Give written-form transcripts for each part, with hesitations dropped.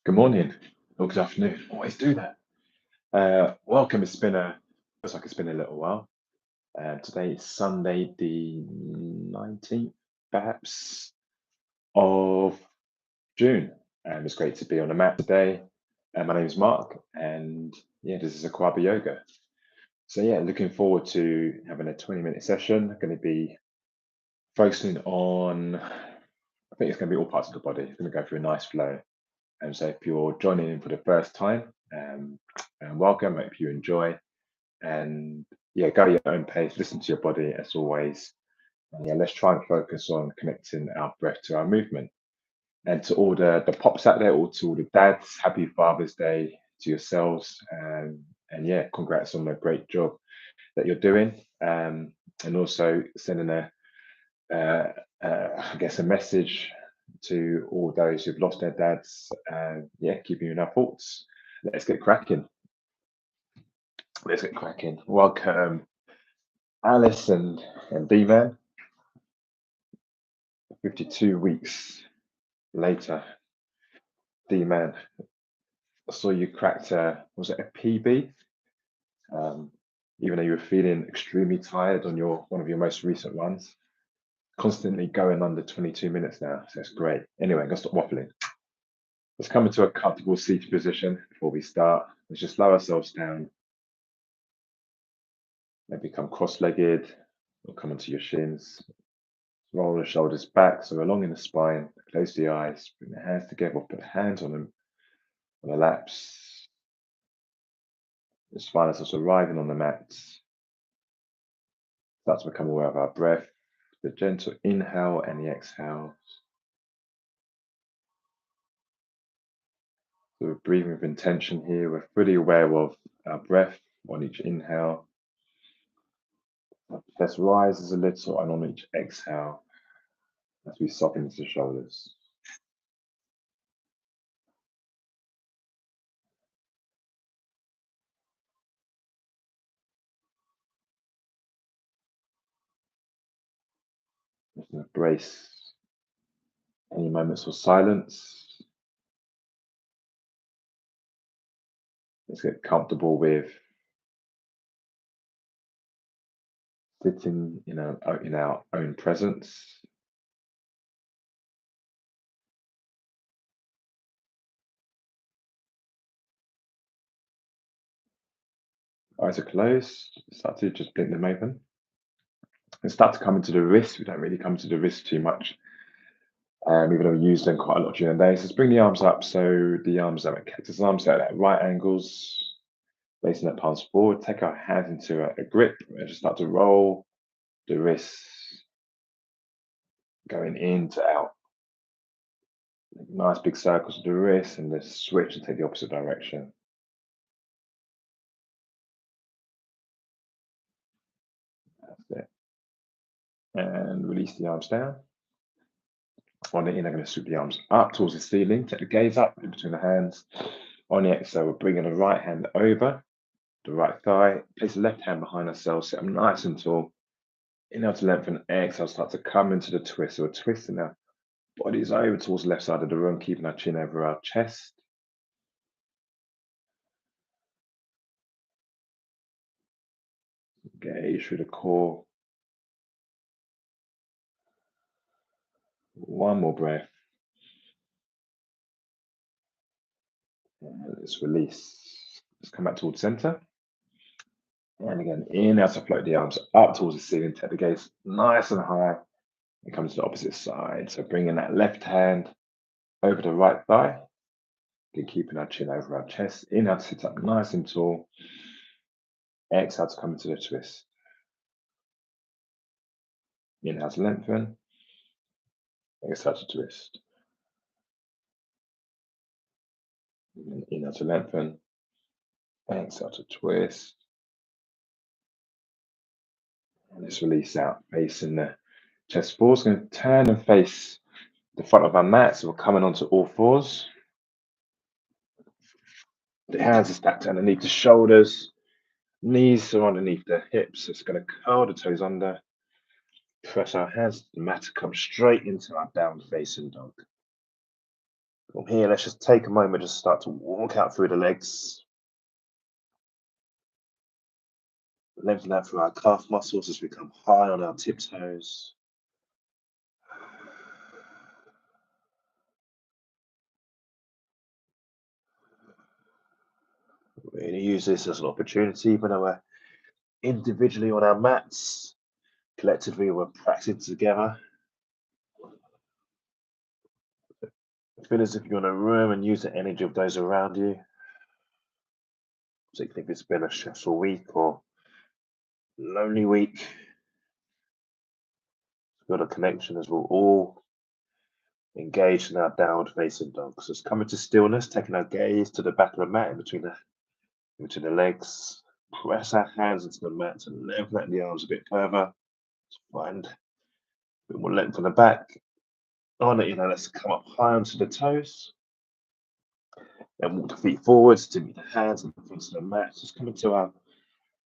Good morning or good afternoon. Always do that. Welcome. Looks like it's been a little while. Today is Sunday, the 19th, perhaps, of June. It's great to be on the mat today. My name is Mark, and yeah, this is Akwaaba Yoga. So yeah, looking forward to having a 20-minute session. Going to be focusing on, I think it's going to be all parts of the body. It's going to go through a nice flow. And so if you're joining in for the first time, welcome. I hope you enjoy. And yeah, go at your own pace, listen to your body as always. And yeah, let's try and focus on connecting our breath to our movement. And to all the pops out there, or to all the dads, happy Father's Day to yourselves. And yeah, congrats on the great job that you're doing. And also sending uh, I guess, a message to all those who've lost their dads. Yeah, keeping you in our thoughts. Let's get cracking. Let's get cracking. Welcome, Alice and D-Man. 52 weeks later, D-Man. I saw you cracked was it a PB? Um, Even though you were feeling extremely tired on your one of your most recent ones, constantly going under 22 minutes now. So that's great. Anyway, I'm gonna stop waffling. Let's come into a comfortable seated position before we start. Let's just lower ourselves down. Maybe come cross-legged or come onto your shins. Roll the shoulders back, so along in the spine. Close the eyes. Bring the hands together. Put the hands on them on the laps. Just find ourselves arriving on the mat. Start to become aware of our breath. The gentle inhale and the exhale. So we're breathing with intention here. We're fully aware of our breath on each inhale. Chest rises a little, and on each exhale, as we soften into the shoulders. Just embrace any moments of silence. Let's get comfortable with sitting in our own presence. Eyes are closed. Start to just blink them open. And start to come into the wrists. We don't really come to the wrists too much, even though we use them quite a lot during the day. So just bring the arms up. So the arms are at cactus arms at right angles, facing the palms forward. Take our hands into a grip and just start to roll the wrists going in to out. Nice big circles of the wrist, and then switch and take the opposite direction. That's it. And release the arms down. On the in, I'm going to swoop the arms up towards the ceiling. Take the gaze up in between the hands. On the exhale, we're bringing the right hand over the right thigh. Place the left hand behind ourselves. Sit up nice and tall. Inhale to lengthen. Exhale, start to come into the twist. So we're twisting our bodies over towards the left side of the room, keeping our chin over our chest. Engage through the core. One more breath. And let's release. Let's come back towards center. And again, inhale to float the arms up towards the ceiling. Take the gaze nice and high. And come to the opposite side. So bringing that left hand over the right thigh. Again, keeping our chin over our chest. Inhale to sit up nice and tall. Exhale to come into the twist. Inhale to lengthen. Exhale to twist. Inhale to lengthen. Exhale to twist. And let's release out, facing the chest forwards. Going to turn and face the front of our mat. So we're coming onto all fours. The hands are stacked underneath the shoulders. Knees are underneath the hips. It's going to curl the toes under. Press our hands to the mat to come straight into our down facing dog. From here, let's just take a moment, just start to walk out through the legs. Lengthen out through our calf muscles as we come high on our tiptoes. We're going to use this as an opportunity, even though we're individually on our mats, collectively we're practicing together. Feel as if you're in a room and use the energy of those around you. So you think it's been a stressful week or lonely week. We've got a connection as we're all engaged in our downward facing dog. So it's coming to stillness, taking our gaze to the back of the mat in between the legs. Press our hands into the mat and lengthen out the arms a bit further. Find a bit more length on the back. On it, let's come up high onto the toes. Then walk the feet forwards to meet the hands in front of the mat. Just come into our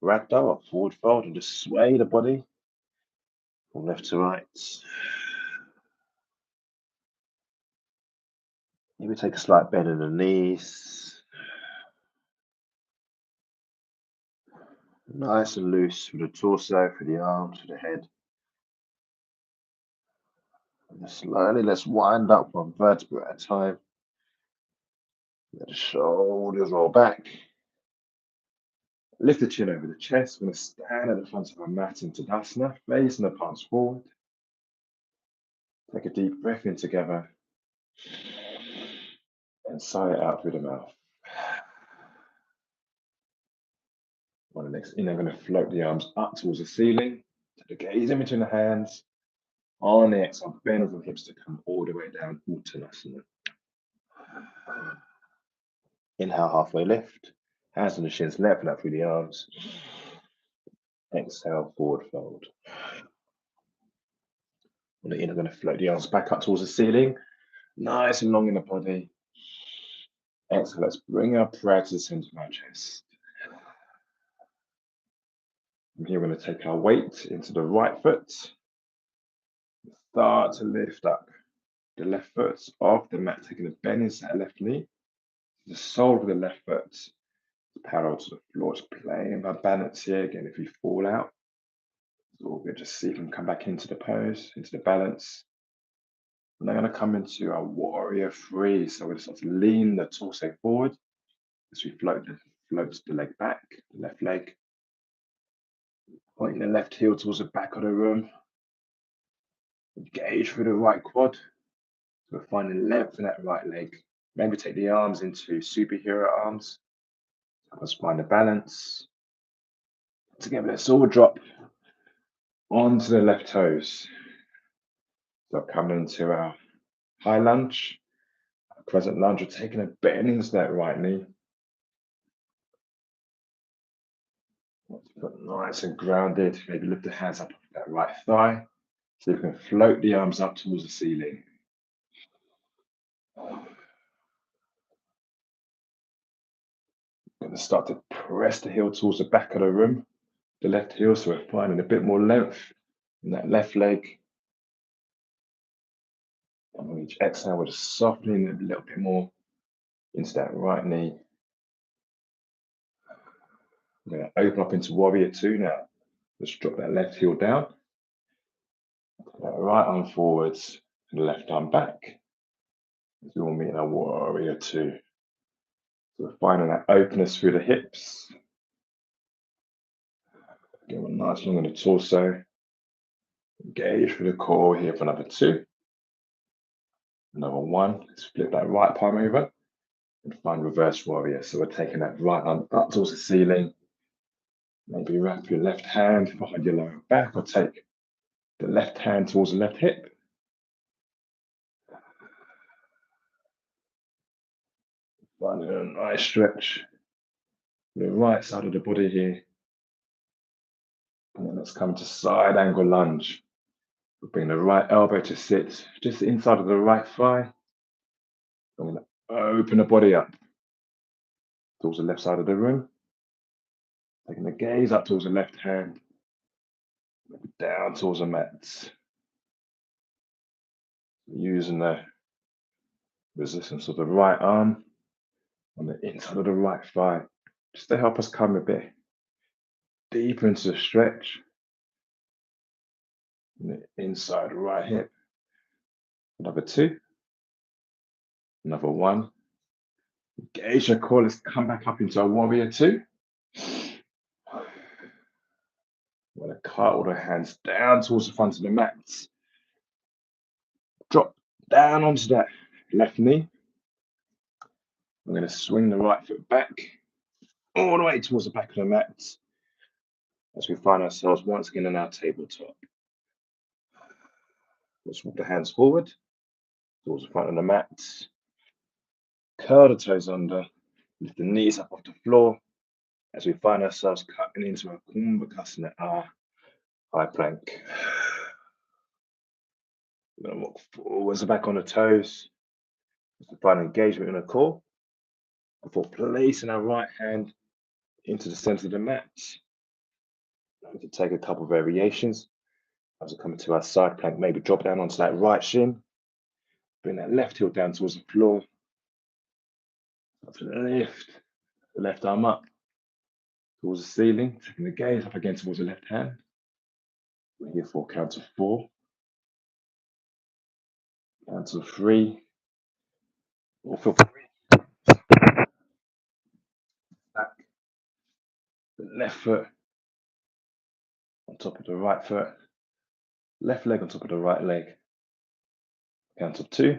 ragdoll or forward fold and just sway the body from left to right. Maybe take a slight bend in the knees. Nice and loose through the torso, through the arms, through the head. And slowly, let's wind up one vertebra at a time. Let the shoulders roll back. Lift the chin over the chest. We're going to stand at the front of our mat in Tadasana, facing the palms forward. Take a deep breath in together and sigh it out through the mouth. On the next inhale, I'm going to float the arms up towards the ceiling. Take the gaze in between the hands. On the exhale, bend the hips to come all the way down, Uttanasana. Inhale, halfway lift. Hands on the shins, lengthen out through the arms. Exhale, forward fold. On the inhale, I'm going to float the arms back up towards the ceiling. Nice and long in the body. Exhale, let's bring our prayer to the center of our chest. From here, we're going to take our weight into the right foot. Start to lift up the left foot off the mat, taking a bend into that left knee. The sole of the left foot is parallel to the floor. Just playing our balance here. Again, if you fall out, it's all good. Just see if you can come back into the pose, into the balance. And I'm going to come into our warrior three. So we're going to start to lean the torso forward as we float the leg back, the left leg. Pointing the left heel towards the back of the room. Engage through the right quad. So we're finding length in that right leg. Maybe take the arms into superhero arms. Let's find the balance. Together, let's all drop onto the left toes. So coming into our high lunge, our crescent lunge. We're taking a bend into that right knee. Nice and grounded. Maybe lift the hands up that right thigh. So you can float the arms up towards the ceiling. Going to start to press the heel towards the back of the room, the left heel, so we're finding a bit more length in that left leg. And on each exhale, we're just softening a little bit more into that right knee. We're going to open up into warrior two now. Let's drop that left heel down. That right arm forwards and the left arm back. As we all meet in our warrior two. So we're finding that openness through the hips. Get one nice long in the torso. Engage through the core here for another two. Another one. Let's flip that right palm over and find reverse warrior. So we're taking that right arm up towards the ceiling. Maybe wrap your left hand behind your lower back or take the left hand towards the left hip. Finding a nice stretch. The right side of the body here. And then let's come to side angle lunge. We'll bring the right elbow to sit just inside of the right thigh. I'm going to open the body up towards the left side of the room. Taking the gaze up towards the left hand. Down towards the mat. Using the Resistance of the right arm on the inside of the right thigh, just to help us come a bit deeper into the stretch. On the inside of the right hip. Another 2. Another 1. Engage your core. Let's come back up into a warrior 2. We're going to cartwheel the hands down towards the front of the mat. Drop down onto that left knee. I'm going to swing the right foot back all the way towards the back of the mat as we find ourselves once again in our tabletop. Let's walk the hands forward towards the front of the mat. Curl the toes under. Lift the knees up off the floor as we find ourselves cutting into our Kumbhakasana, our high plank. We're going to walk forwards and back on the toes. To find engagement in the core before placing our right hand into the center of the mat. We can take a couple of variations. As we come into our side plank, maybe drop down onto that right shin. Bring that left heel down towards the floor. Up to the lift, the left arm up towards the ceiling, taking the gaze up again towards the left hand. We're here for count of 4. Count of 3. Or feel free. Back. The left foot on top of the right foot. Left leg on top of the right leg. Count of 2.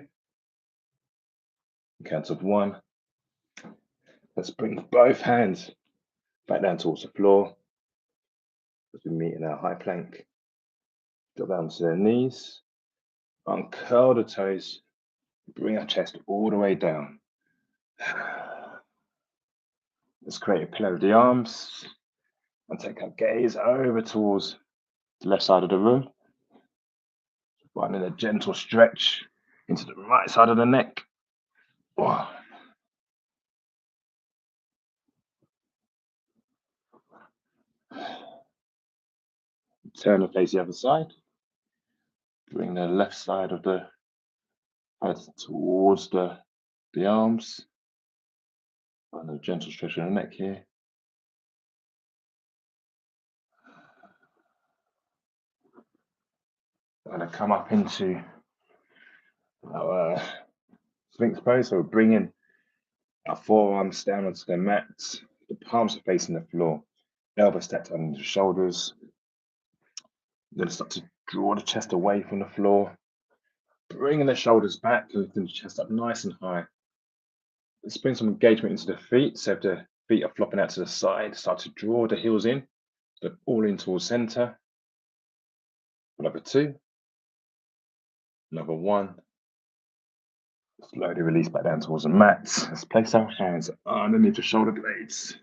Count of 1. Let's bring both hands back down towards the floor as we meet in our high plank. Drop down to their knees. Uncurl the toes. Bring our chest all the way down. Let's create a pillar of the arms and take our gaze over towards the left side of the room. Finding a gentle stretch into the right side of the neck. Turn and face the other side. Bring the left side of the head towards the arms. Find a gentle stretch in the neck here. I'm going to come up into our Sphinx pose. So we're bringing our forearms down onto the mat. The palms are facing the floor. Elbows stacked under the shoulders. I'm going to start to draw the chest away from the floor. Bringing the shoulders back, lifting the chest up nice and high. Let's bring some engagement into the feet. So if the feet are flopping out to the side, start to draw the heels in. So all in towards center. Another 2. Another 1. Slowly release back down towards the mat. Let's place our hands underneath the shoulder blades.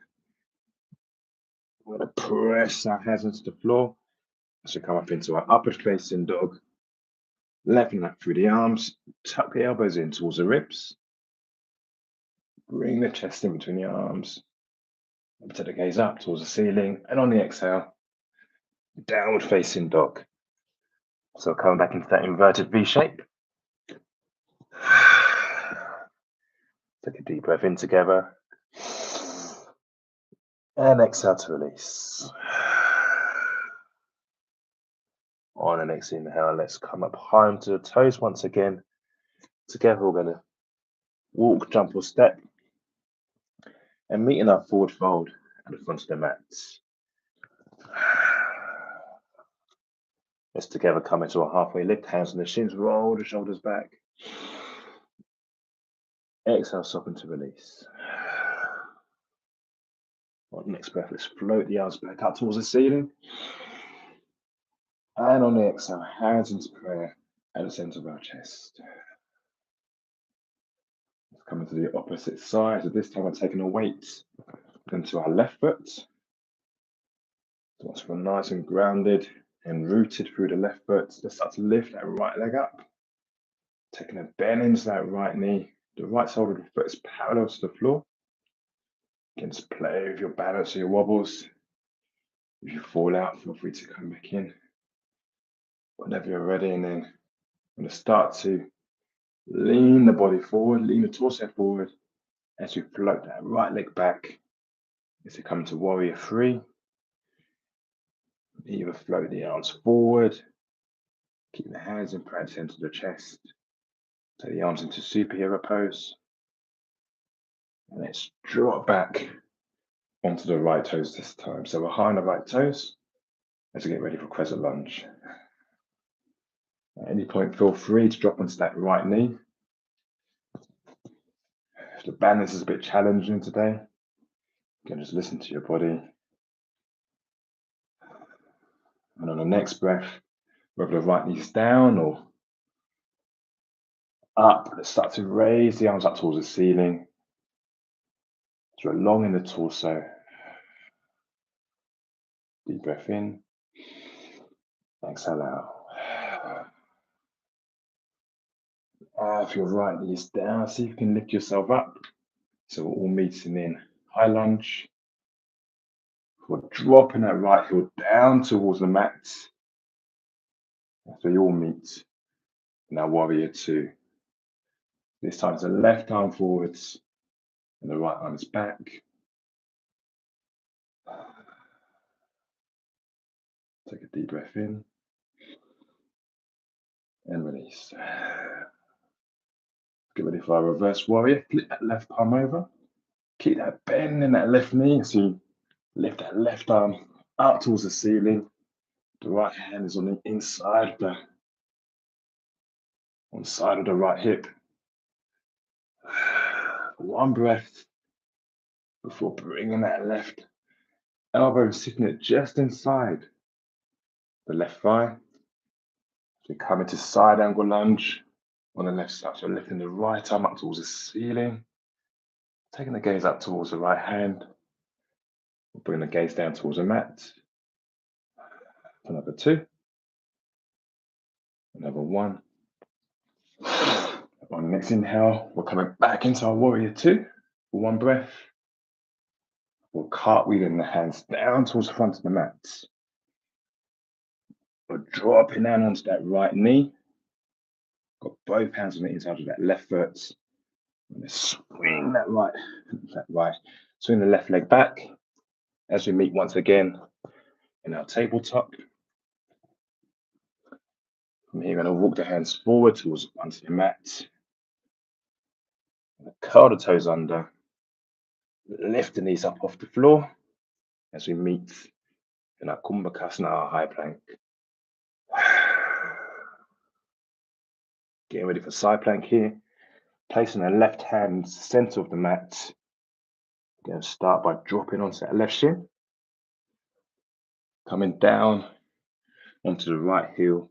We're going to press our hands into the floor as we come up into our upward facing dog. Lengthening up through the arms. Tuck the elbows in towards the ribs. Bring the chest in between the arms. Take the gaze up towards the ceiling. And on the exhale, downward facing dog. So coming back into that inverted V shape. Take a deep breath in together. And exhale to release. On the next inhale, let's come up high onto the toes once again. Together, we're going to walk, jump, or step. And meet in our forward fold at the front of the mat. Let's together come into a halfway lift. Hands on the shins, roll the shoulders back. Exhale, soften to release. On the next breath, let's float the arms back up towards the ceiling. And on the exhale, hands into prayer at the center of our chest. Let's come into the opposite side. So this time we're taking a weight into our left foot. So once we're nice and grounded and rooted through the left foot, let's start to lift that right leg up. Taking a bend into that right knee. The right side of the foot is parallel to the floor. You can just play with your balance or your wobbles. If you fall out, feel free to come back in whenever you're ready. And then I'm going to start to Lean the body forward, lean the torso forward as you float that right leg back. As you come to warrior three, either float the arms forward, keep the hands in prayer center of the chest, take the arms into superhero pose, and let's drop back onto the right toes this time. So we're high on the right toes as we get ready for crescent lunge. At any point, feel free to drop onto that right knee. If the balance is a bit challenging today, you can just listen to your body. And on the next breath, whether the right knee's down or up, let's start to raise the arms up towards the ceiling. So we're long in the torso. Deep breath in. Exhale out. If your right knee is down, see if you can lift yourself up. So we're all meeting in high lunge. We're dropping that right heel down towards the mat. So you all meet in our warrior two. This time it's the left arm forwards and the right arm is back. Take a deep breath in and release. Get ready for our reverse warrior. Flip that left palm over. Keep that bend in that left knee. So you lift that left arm up towards the ceiling. The right hand is on the inside of on the side of the right hip. One breath before bringing that left elbow, sitting it just inside the left thigh. So you come into side angle lunge on the left side. So lifting the right arm up towards the ceiling. Taking the gaze up towards the right hand. Bring the gaze down towards the mat. Another two. Another one. On next inhale, we're coming back into our warrior two. For one breath. We're cartwheeling the hands down towards the front of the mat. We're dropping down onto that right knee. Got both hands on the inside of that left foot. I'm going to swing swing the left leg back as we meet once again in our tabletop. From here, we're going to walk the hands forward towards onto the mat. Curl the toes under. Lift the knees up off the floor as we meet in our Kumbhakasana, our high plank. Getting ready for side plank here. Placing the left hand center of the mat. We're going to start by dropping onto that left shin. Coming down onto the right heel.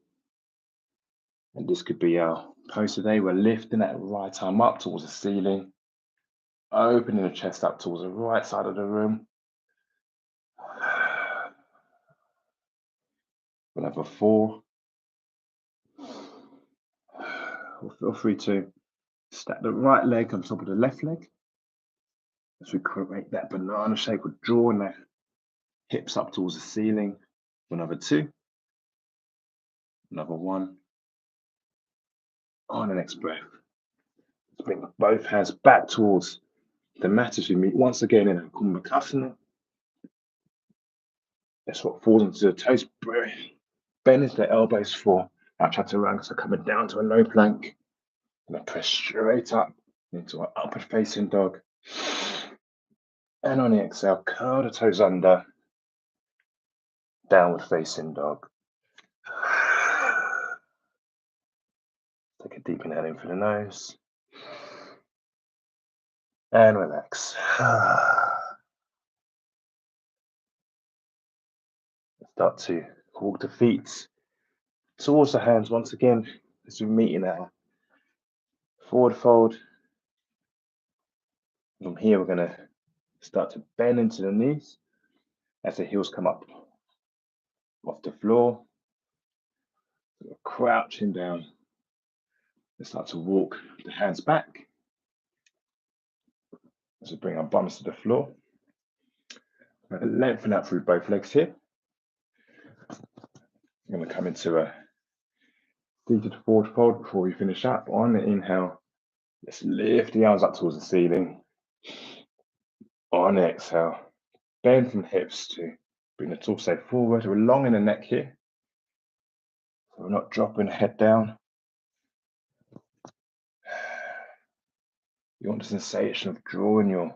And this could be our pose today. We're lifting that right arm up towards the ceiling. Opening the chest up towards the right side of the room. Another four. Feel free to stack the right leg on top of the left leg. As we create that banana shape, we're drawing the hips up towards the ceiling. Another two. Another one. On the next breath. Let's bring both hands back towards the mat as we meet once again in a Kumbhakasana. That's what falls into the toes. Bend into the elbows for our chaturanga. So coming down to a low plank. And press straight up into our upward facing dog. And on the exhale, curl the toes under. Downward facing dog. Take a deep inhale in through the nose. And relax. Start to walk the feet towards the hands once again as we meet in our forward fold. From here, we're going to start to bend into the knees as the heels come up off the floor. So we're crouching down. Let's start to walk the hands back as we bring our bums to the floor. We're going to lengthen out through both legs here. I'm going to come into a seated forward fold before we finish up. On the inhale, let's lift the arms up towards the ceiling. On the exhale, bend from hips to bring the torso forward. We're long in the neck here, so we're not dropping the head down. You want the sensation of drawing your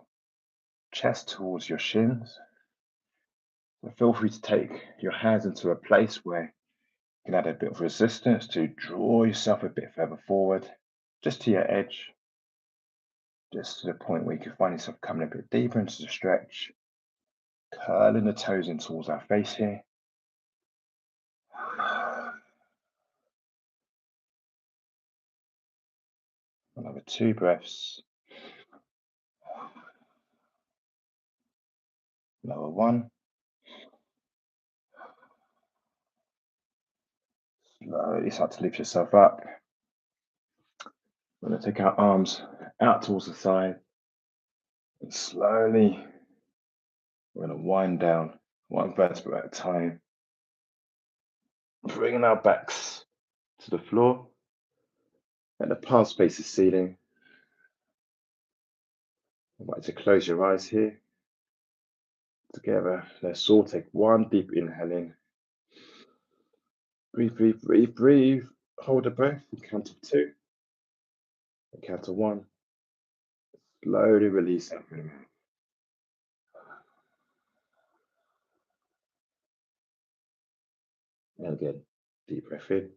chest towards your shins. So feel free to take your hands into a place where you can add a bit of resistance to draw yourself a bit further forward, just to your edge, just to the point where you can find yourself coming a bit deeper into the stretch, curling the toes in towards our face here. Another 2 breaths. Another 1. Slowly start to lift yourself up. We're going to take our arms out towards the side. And slowly, we're going to wind down 1 vertebra at a time. Bringing our backs to the floor. And the palms face the ceiling. I'd like to close your eyes here. Together, let's all take 1 deep inhale in. Breathe, breathe, breathe, breathe. Hold the breath. Count of 2. Count of 1. Slowly release out through the mouth. And again, deep breath in.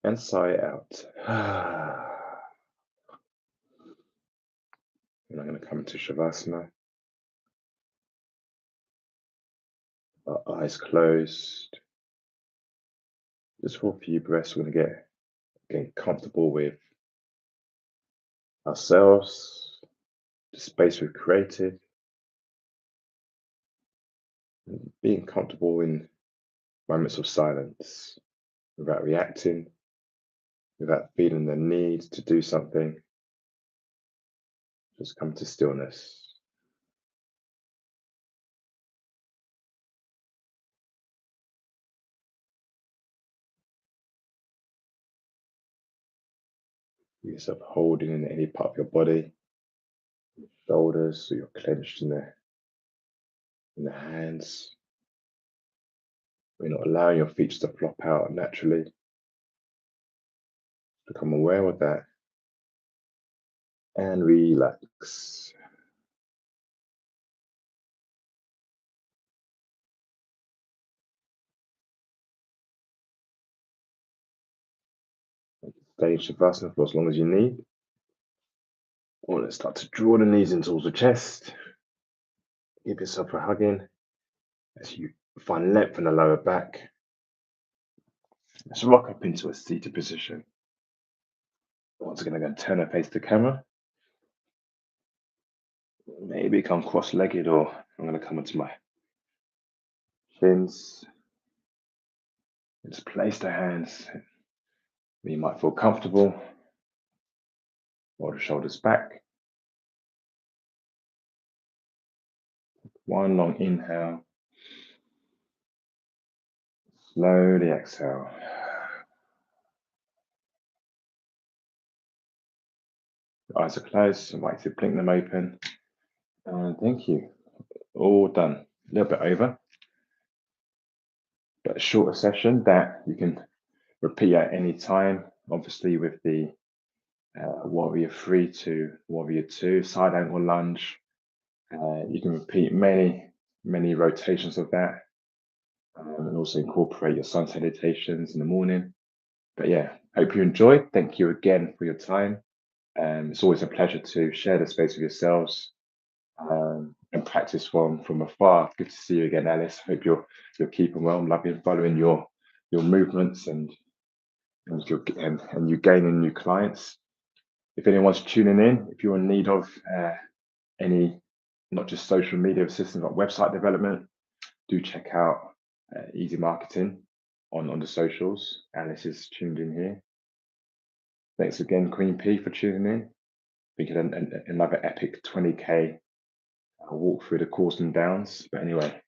And sigh out. And I'm going to come into Shavasana. Our eyes closed. Just for a few breaths, we're going to get comfortable with ourselves, the space we've created, and being comfortable in moments of silence without reacting, without feeling the need to do something. Just come to stillness. Yourself holding in any part of your body, your shoulders, so you're clenched in the hands. We're not allowing your feet to flop out naturally. Become aware of that and relax. Stay in Shavasana for as long as you need. Or let's start to draw the knees in towards the chest. Give yourself a hug in as you find length in the lower back. Let's rock up into a seated position. Once again, I'm going to turn and face the camera. Maybe come cross-legged, or I'm going to come onto my shins. Just place the hands where you might feel comfortable. Roll the shoulders back. 1 long inhale. Slowly exhale. Your eyes are closed. I invite you to blink them open. And thank you. All done. A little bit over. But a shorter session that you can repeat at any time. Obviously with the Warrior 3 to Warrior 2 side angle lunge. You can repeat many rotations of that. And also incorporate your sun salutations in the morning. But yeah, hope you enjoyed. Thank you again for your time. It's always a pleasure to share the space with yourselves and practice from afar. Good to see you again, Alice. Hope you're keeping well. I'm loving following your movements and you gaining new clients. If anyone's tuning in, if you're in need of any, not just social media assistance, but website development, do check out Easy Marketing on the socials. Alice is tuned in here. Thanks again, Queen P, for tuning in. We get another epic 20K walk through the Causton Downs. But anyway,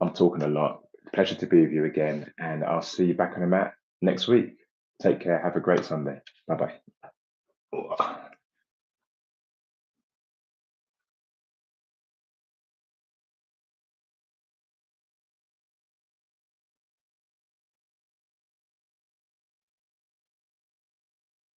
I'm talking a lot. Pleasure to be with you again, and I'll see you back on the mat next week. Take care. Have a great Sunday. Bye bye.